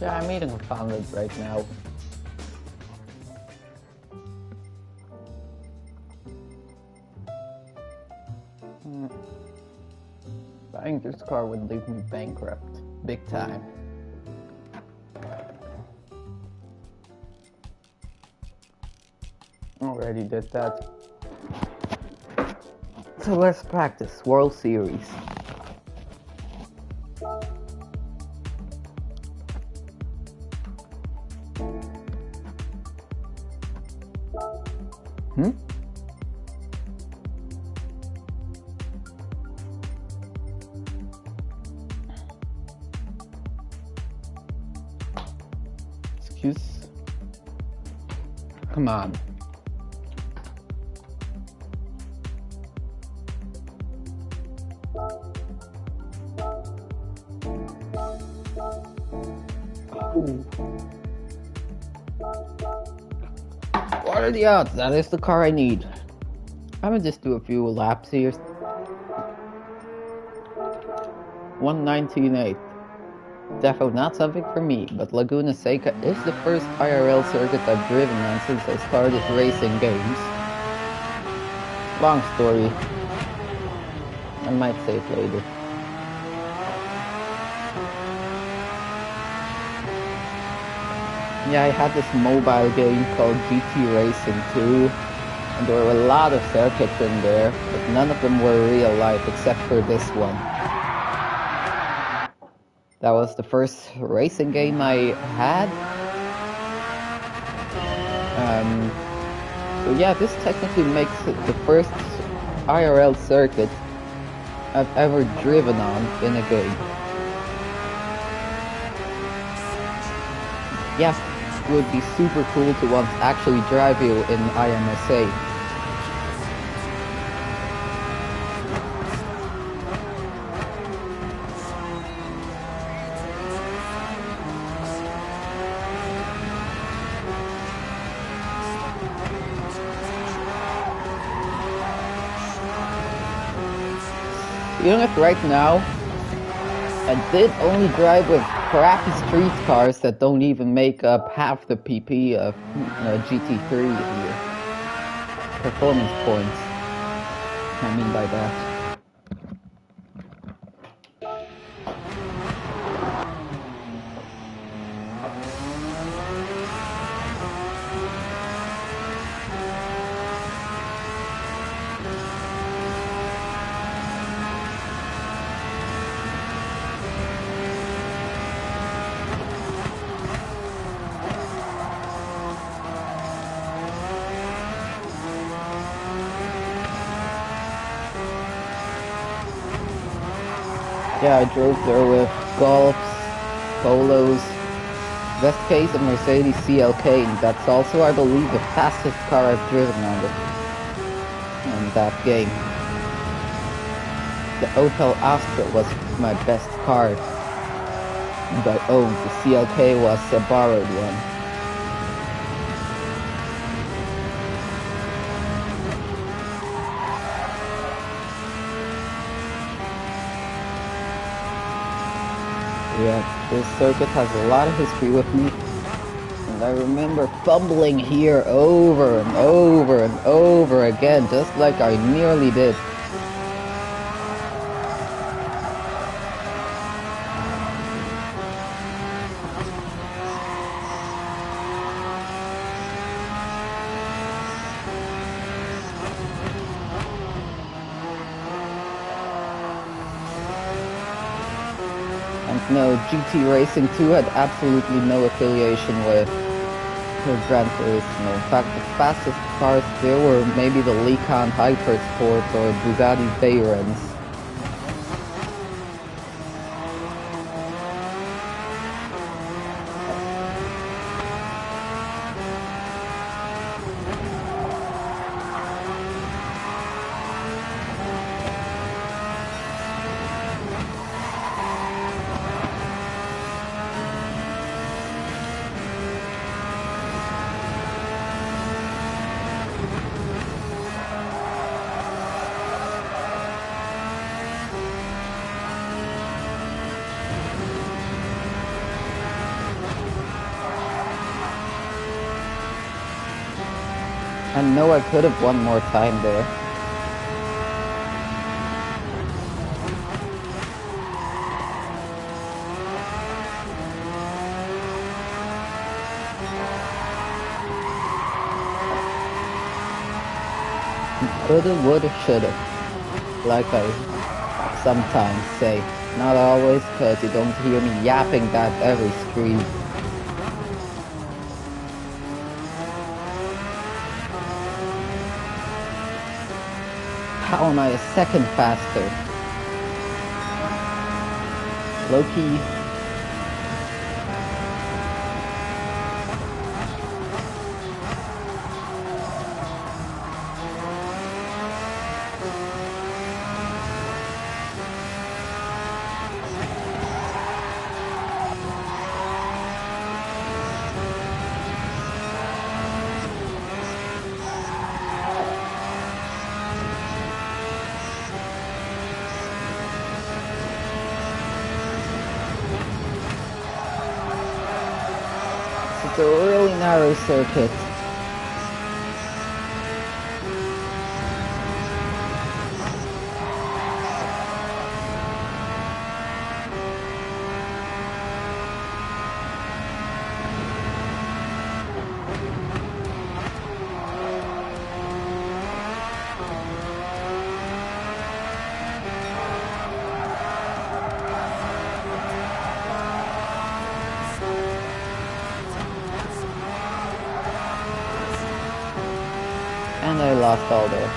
Yeah, I'm eating a pounded right now. Buying this car would leave me bankrupt. Big time. Already did that. So let's practice. World Series. Excuse? Come on. What are the odds? That is the car I need. I'm gonna just do a few laps here. 119.8. Definitely not something for me, but Laguna Seca is the first IRL circuit I've driven on since I started racing games. Long story. I might say it later. Yeah, I had this mobile game called GT Racing 2, and there were a lot of circuits in there, but none of them were real life except for this one. That was the first racing game I had. So yeah, this technically makes it the first IRL circuit I've ever driven on in a game. Yeah, it would be super cool to once actually drive you in IMSA. Doing it right now, I did only drive with crappy street cars that don't even make up half the PP of GT3 here. Performance points, I mean by that. Yeah, I drove there with Golfs, Polos, best case a Mercedes CLK, and that's also, I believe, the fastest car I've driven on that game. The Opel Astra was my best car that I owned. The CLK was a borrowed one. Yeah, this circuit has a lot of history with me, and I remember fumbling here over and over and over again, just like I nearly did. No, GT Racing 2 had absolutely no affiliation with Gran Turismo. In fact, the fastest cars there were maybe the Lykan Hypersport or Bugatti Veyrons. know I could have won more time there. Coulda, woulda, shoulda. Like I sometimes say. Not always, because you don't hear me yapping that every stream. How am I a second faster? Low-key. It's a really narrow circuit. And I lost all there.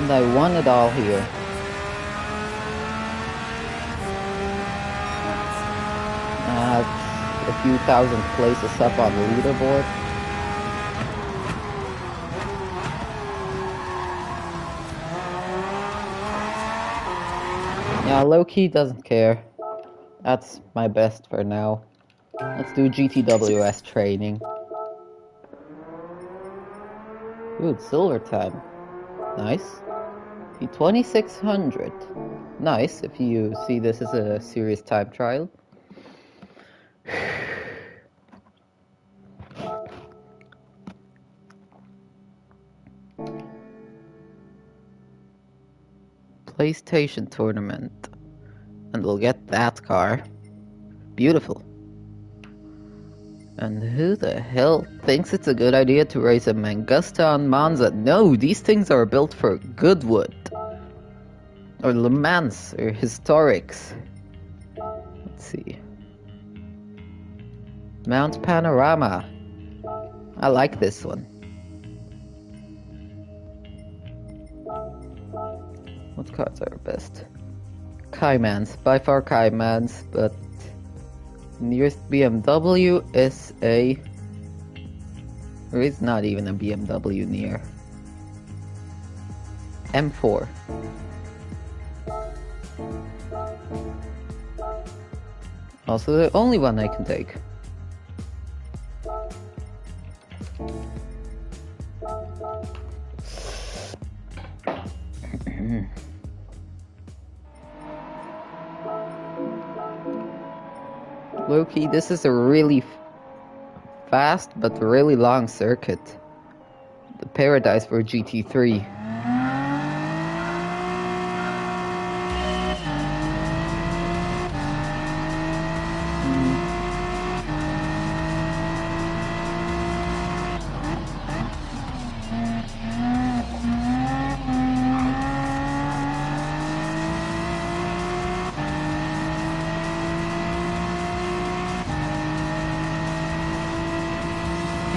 And I won it all here. A few thousand places up on the leaderboard. Yeah, low-key doesn't care. That's my best for now. Let's do GTWS training. Ooh, it's silver time. Nice. 2600. Nice, if you see this as a serious time trial. PlayStation tournament. And we'll get that car. Beautiful. And who the hell thinks it's a good idea to race a Mangusta on Monza? No, these things are built for Goodwood. Or Le Mans, or Historics. Let's see. Mount Panorama. I like this one. What cars are best? Caymans, by far Caymans, but nearest BMW is a... There is not even a BMW near. M4. Also the only one I can take. Low-key, this is a really fast but really long circuit. The paradise for GT3.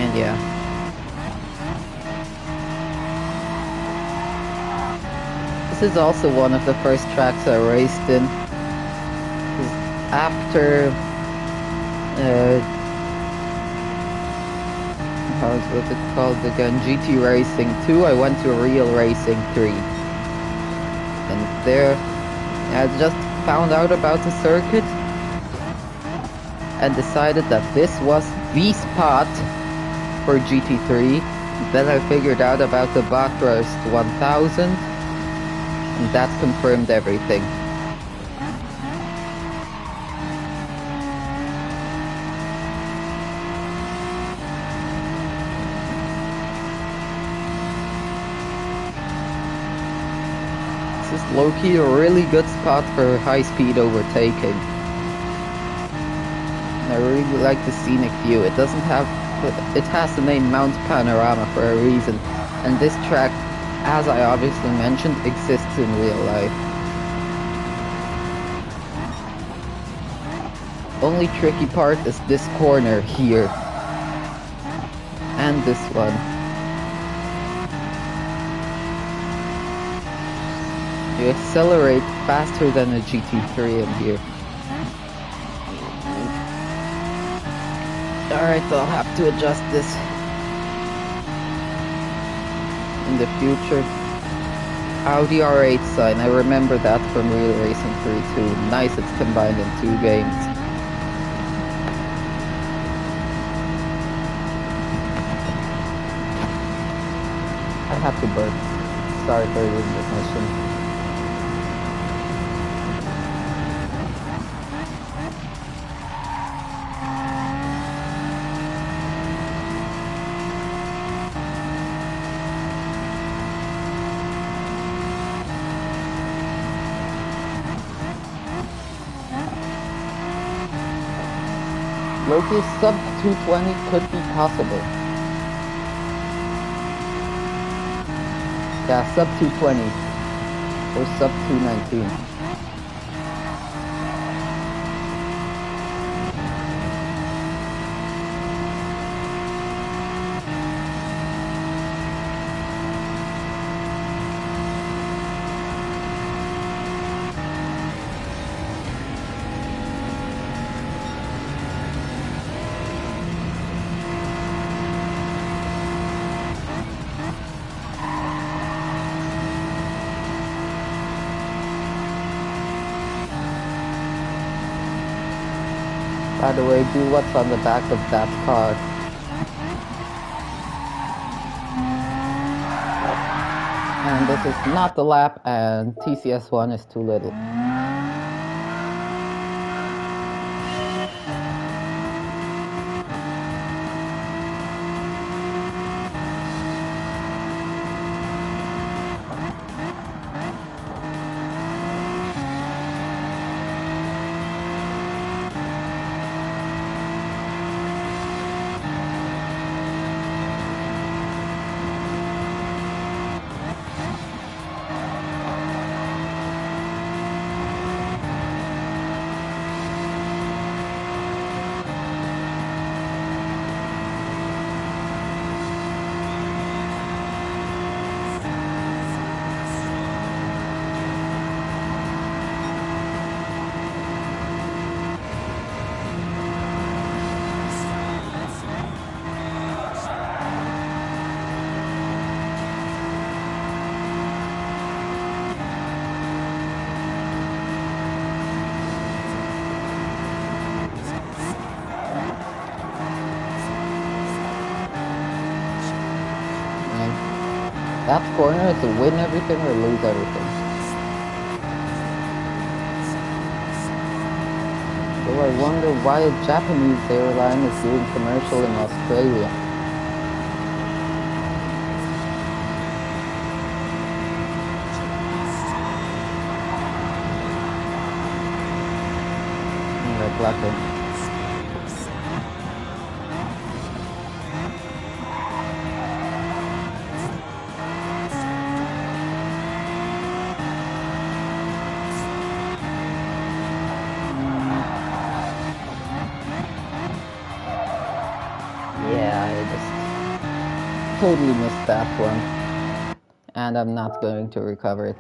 And yeah. This is also one of the first tracks I raced in. After what's it called again? GT Racing 2, I went to Real Racing 3. And there I just found out about the circuit and decided that this was the spot for GT3. Then I figured out about the Bathurst 1000, and that confirmed everything. This is low-key a really good spot for high-speed overtaking. I really like the scenic view. It doesn't have, it has the name Mount Panorama for a reason, and this track, as I obviously mentioned, exists in real life. Only tricky part is this corner here, and this one. You accelerate faster than a GT3 in here. Alright, I'll have to adjust this in the future. Audi R8 sign, I remember that from Real Racing 3 too. Nice, it's combined in 2 games. I have to burp. Sorry for the ignition. Loki's sub 220 could be possible. Yeah, sub 220 or sub 219. By the way, do what's on the back of that car. And this is not the lap, and TCS1 is too little. That corner is to win everything or lose everything. So I wonder why a Japanese airline is doing commercial in Australia. Red Black. Totally missed that one, and I'm not going to recover it.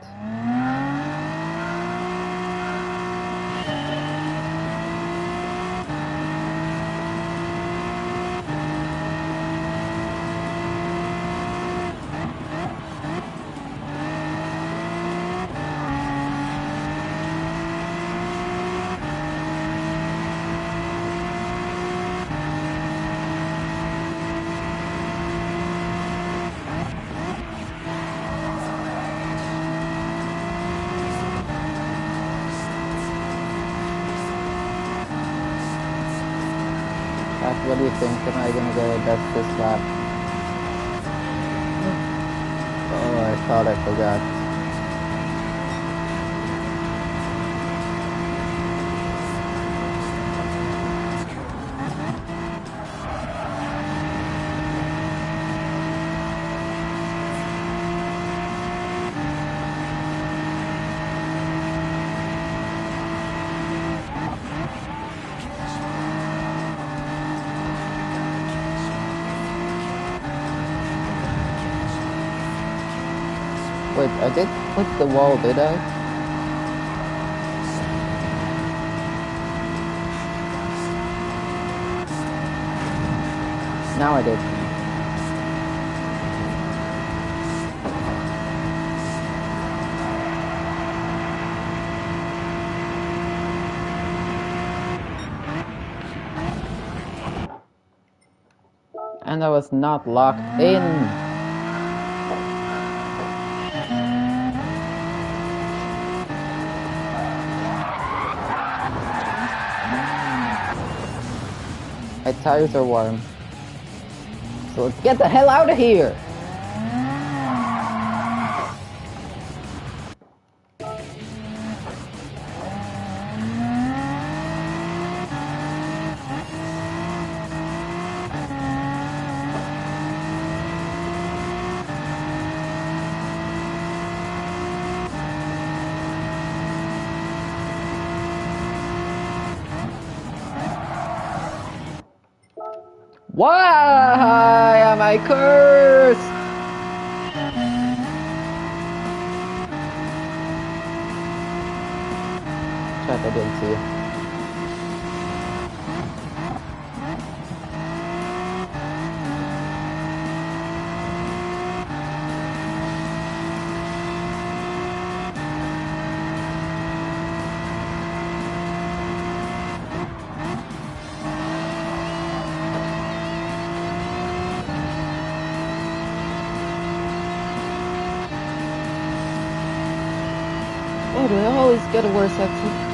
What do you think? Am I gonna go best this lap? Oh, I thought I forgot. Wait, I did click the wall, did I? Now I did. And I was not locked in. My tires are warm. So let's get the hell out of here! Why am I cursed? Chat, I didn't see you. Oh, do I always get a worse exit?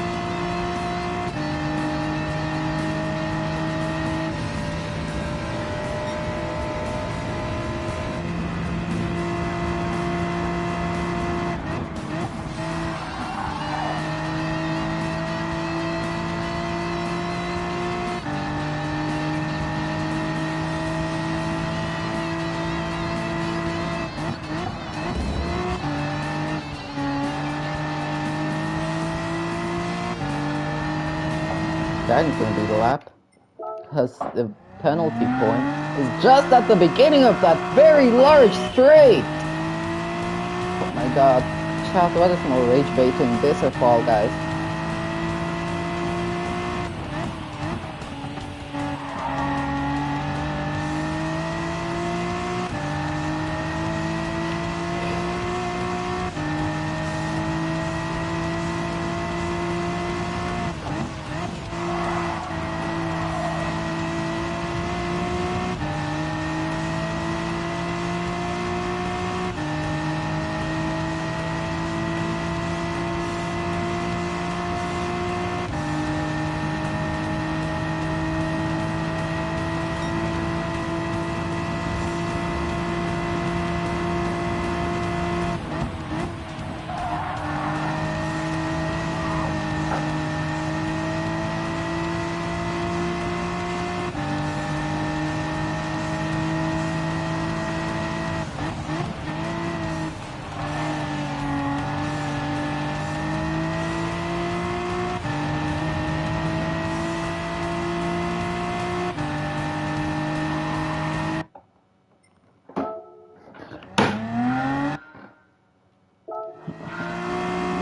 That ain't gonna be the lap. Because the penalty point is just at the beginning of that very large straight! Oh my god. Chat, what is more rage baiting, this or Fall Guys?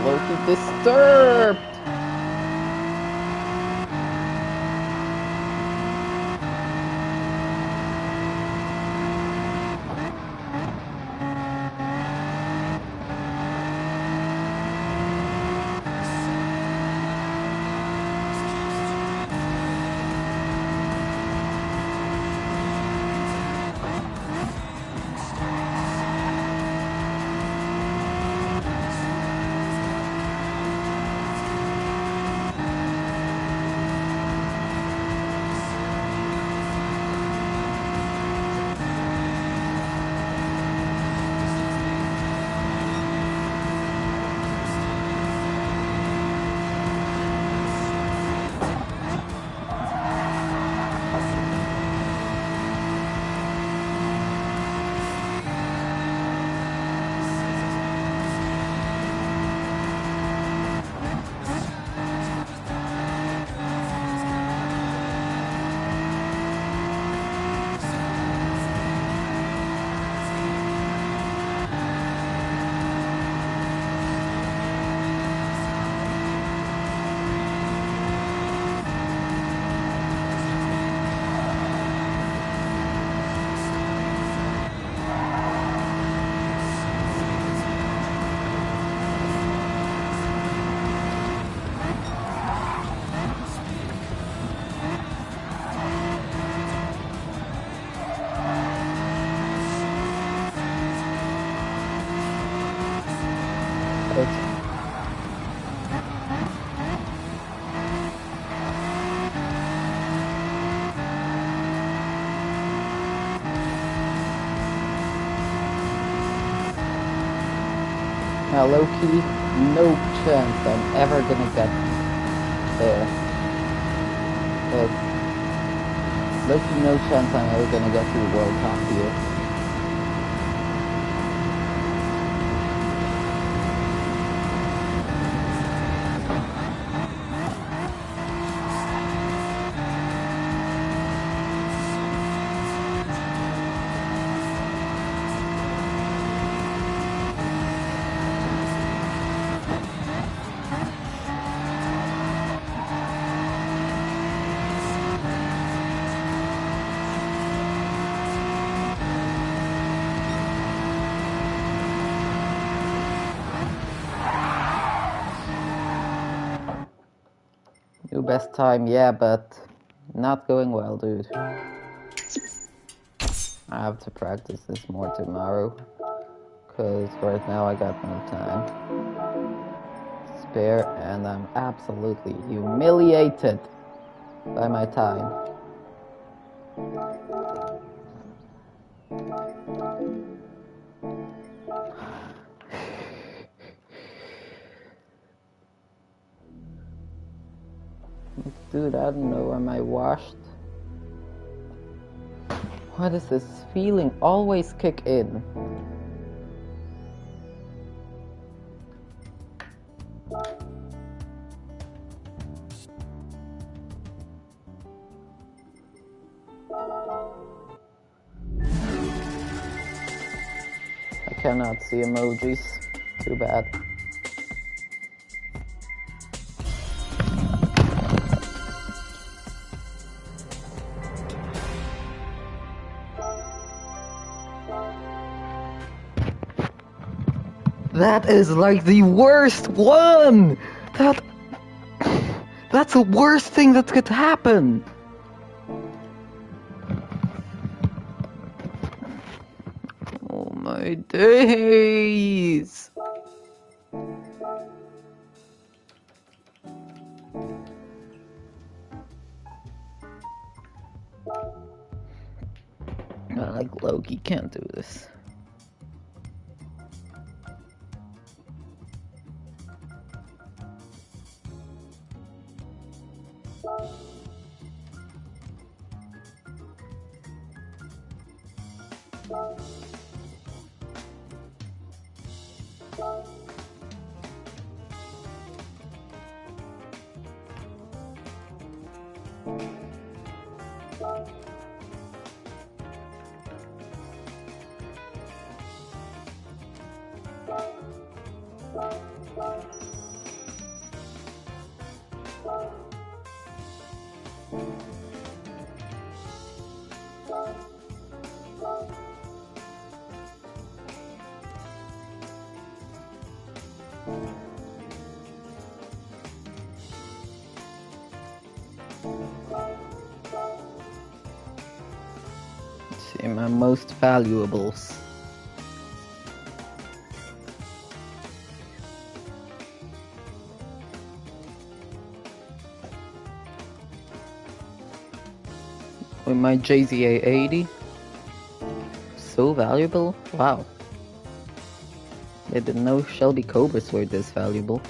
Loki disturbed! Now, low-key, no chance I'm ever gonna get there. Low-key, no chance I'm ever gonna get to the World Cup here. New best time, yeah, but not going well, dude. I have to practice this more tomorrow, because right now I got no time spare, and I'm absolutely humiliated by my time. Dude, I don't know, am I washed? Why does this feeling always kick in? I cannot see emojis. Too bad. That is like the worst one! That's the worst thing that could happen! Oh my days! Like Loki can't do this. See my most valuables. With my JZA 80. So valuable? Wow. I didn't know Shelby Cobras were this valuable.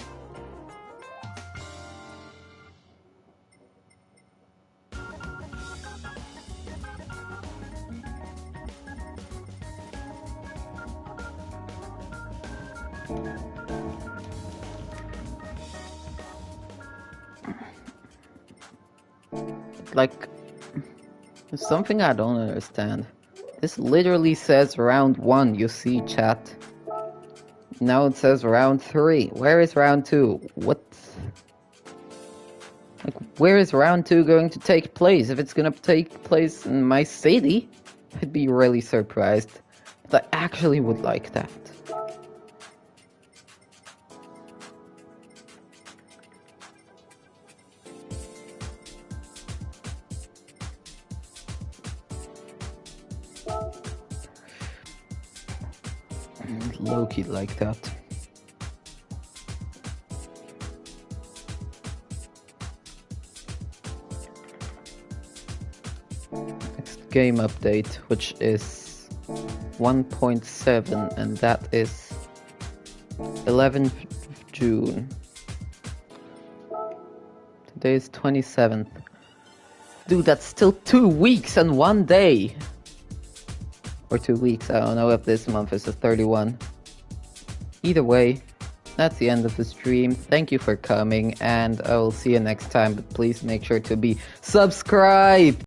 Like, there's something I don't understand. This literally says round 1, you see, chat. Now it says round 3. Where is round 2? What? Like, where is round 2 going to take place? If it's gonna take place in my city, I'd be really surprised. But I actually would like that. Low-key like that. Next game update, which is 1.7, and that is 11th of June. Today is 27th. Dude, that's still 2 weeks and 1 day. Or 2 weeks, I don't know if this month is the 31. Either way, that's the end of the stream. Thank you for coming, and I will see you next time. But please make sure to be subscribed.